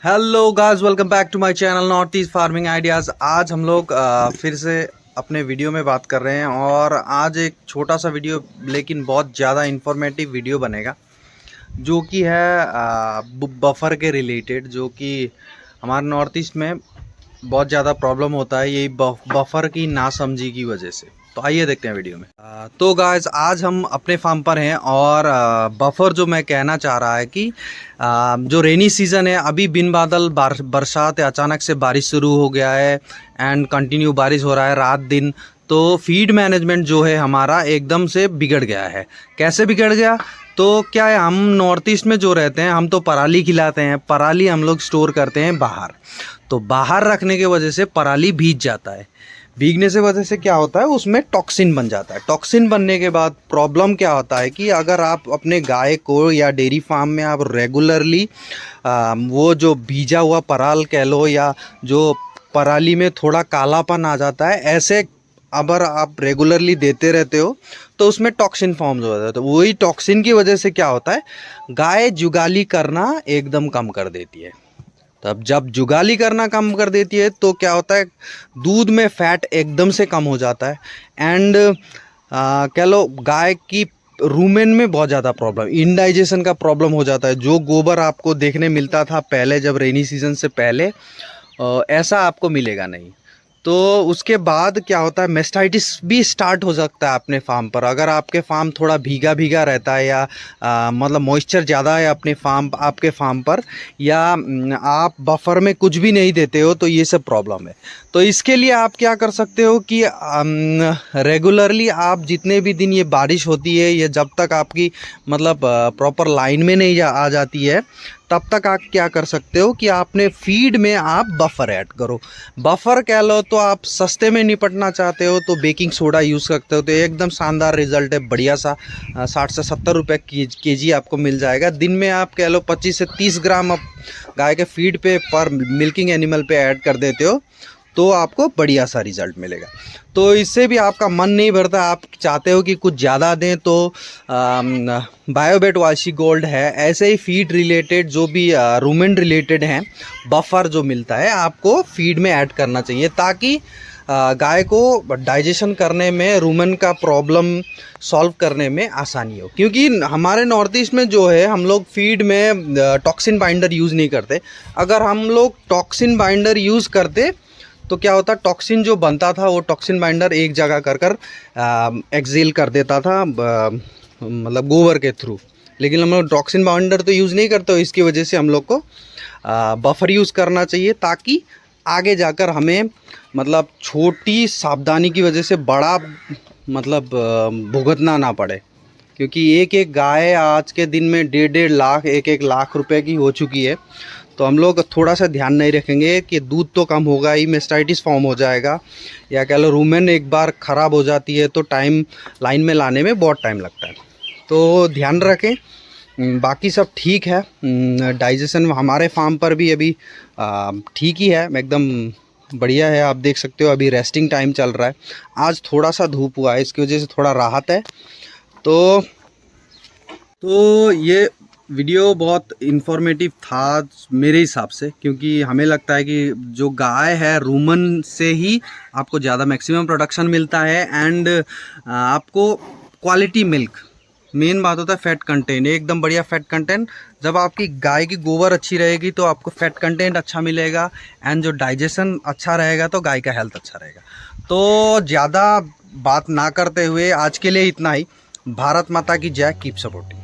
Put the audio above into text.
Hello guys, welcome back to my channel North East farming ideas. आज हम लोग फिर से अपने वीडियो में बात कर रहे हैं और आज एक छोटा सा वीडियो लेकिन बहुत ज़्यादा इन्फॉर्मेटिव वीडियो बनेगा जो कि है बफर के रिलेटेड, जो कि हमारे नॉर्थ ईस्ट में बहुत ज़्यादा प्रॉब्लम होता है यही बफर की नासमझी की वजह से। तो आइए देखते हैं वीडियो में। तो गाइस, आज हम अपने फार्म पर हैं और बफर जो मैं कहना चाह रहा है कि जो रेनी सीज़न है, अभी बिन बादल बरसात है, अचानक से बारिश शुरू हो गया है एंड कंटिन्यू बारिश हो रहा है रात दिन। तो फीड मैनेजमेंट जो है हमारा एकदम से बिगड़ गया है। कैसे बिगड़ गया? तो क्या है, हम नॉर्थ ईस्ट में जो रहते हैं हम तो पराली खिलाते हैं, पराली हम लोग स्टोर करते हैं बाहर। तो बाहर रखने की वजह से पराली भीग जाता है। भीगने से वजह से क्या होता है, उसमें टॉक्सिन बन जाता है। टॉक्सिन बनने के बाद प्रॉब्लम क्या होता है कि अगर आप अपने गाय को या डेयरी फार्म में आप रेगुलरली वो जो भीजा हुआ पराल कह लो या जो पराली में थोड़ा कालापन आ जाता है, ऐसे अगर आप रेगुलरली देते रहते हो तो उसमें टॉक्सिन फॉर्म्स हो जाता है। तो वही टॉक्सिन की वजह से क्या होता है, गाय जुगाली करना एकदम कम कर देती है। तब जब जुगाली करना कम कर देती है तो क्या होता है, दूध में फैट एकदम से कम हो जाता है एंड कह लो गाय की रूमेन में बहुत ज़्यादा प्रॉब्लम, इंडाइजेशन का प्रॉब्लम हो जाता है। जो गोबर आपको देखने मिलता था पहले, जब रेनी सीजन से पहले, ऐसा आपको मिलेगा नहीं। तो उसके बाद क्या होता है, मेस्टाइटिस भी स्टार्ट हो सकता है अपने फार्म पर। अगर आपके फार्म थोड़ा भीगा भीगा रहता है या मतलब मॉइस्चर ज़्यादा है अपने फार्म आपके फार्म पर, या आप बफर में कुछ भी नहीं देते हो, तो ये सब प्रॉब्लम है। तो इसके लिए आप क्या कर सकते हो कि रेगुलरली आप जितने भी दिन ये बारिश होती है, ये जब तक आपकी मतलब प्रॉपर लाइन में नहीं आ जाती है, तब तक आप क्या कर सकते हो कि आपने फीड में आप बफर ऐड करो। बफर कह लो तो आप सस्ते में निपटना चाहते हो तो बेकिंग सोडा यूज़ करते हो तो एकदम शानदार रिजल्ट है, बढ़िया सा 60 से 70 रुपये केजी आपको मिल जाएगा। दिन में आप कह लो 25 से 30 ग्राम आप गाय के फीड पे पर मिल्किंग एनिमल पे ऐड कर देते हो तो आपको बढ़िया सा रिजल्ट मिलेगा। तो इससे भी आपका मन नहीं भरता, आप चाहते हो कि कुछ ज़्यादा दें, तो बायोबेट वाशी गोल्ड है, ऐसे ही फीड रिलेटेड जो भी रूमेन रिलेटेड हैं बफर जो मिलता है आपको फीड में ऐड करना चाहिए, ताकि गाय को डाइजेशन करने में, रूमेन का प्रॉब्लम सॉल्व करने में आसानी हो। क्योंकि हमारे नॉर्थ ईस्ट में जो है हम लोग फीड में टॉक्सिन बाइंडर यूज़ नहीं करते। अगर हम लोग टॉक्सिन बाइंडर यूज़ करते तो क्या होता, टॉक्सिन जो बनता था वो टॉक्सिन बाइंडर एक जगह कर एक्सेल कर देता था, मतलब गोबर के थ्रू। लेकिन हम लोग टॉक्सिन बाइंडर तो यूज़ नहीं करते, इसकी वजह से हम लोग को बफर यूज़ करना चाहिए, ताकि आगे जाकर हमें मतलब छोटी सावधानी की वजह से बड़ा मतलब भुगतना ना पड़े। क्योंकि एक एक गाय आज के दिन में 1.5 लाख 1 लाख रुपए की हो चुकी है। तो हम लोग थोड़ा सा ध्यान नहीं रखेंगे कि दूध तो कम होगा ही, मेस्टाइटिस फॉर्म हो जाएगा, या कह लो रूमेन एक बार ख़राब हो जाती है तो टाइम लाइन में लाने में बहुत टाइम लगता है। तो ध्यान रखें। बाकी सब ठीक है। डाइजेशन हमारे फार्म पर भी अभी ठीक ही है, एकदम बढ़िया है। आप देख सकते हो अभी रेस्टिंग टाइम चल रहा है। आज थोड़ा सा धूप हुआ है, इसकी वजह से थोड़ा राहत है। तो ये वीडियो बहुत इन्फॉर्मेटिव था मेरे हिसाब से, क्योंकि हमें लगता है कि जो गाय है रूमन से ही आपको ज़्यादा मैक्सिमम प्रोडक्शन मिलता है एंड आपको क्वालिटी मिल्क, मेन बात होता है फैट कंटेंट, एकदम बढ़िया फैट कंटेंट। जब आपकी गाय की गोबर अच्छी रहेगी तो आपको फैट कंटेंट अच्छा मिलेगा एंड जो डाइजेशन अच्छा रहेगा तो गाय का हेल्थ अच्छा रहेगा। तो ज़्यादा बात ना करते हुए आज के लिए इतना ही। भारत माता की जय, कीप सपोर्टिंग।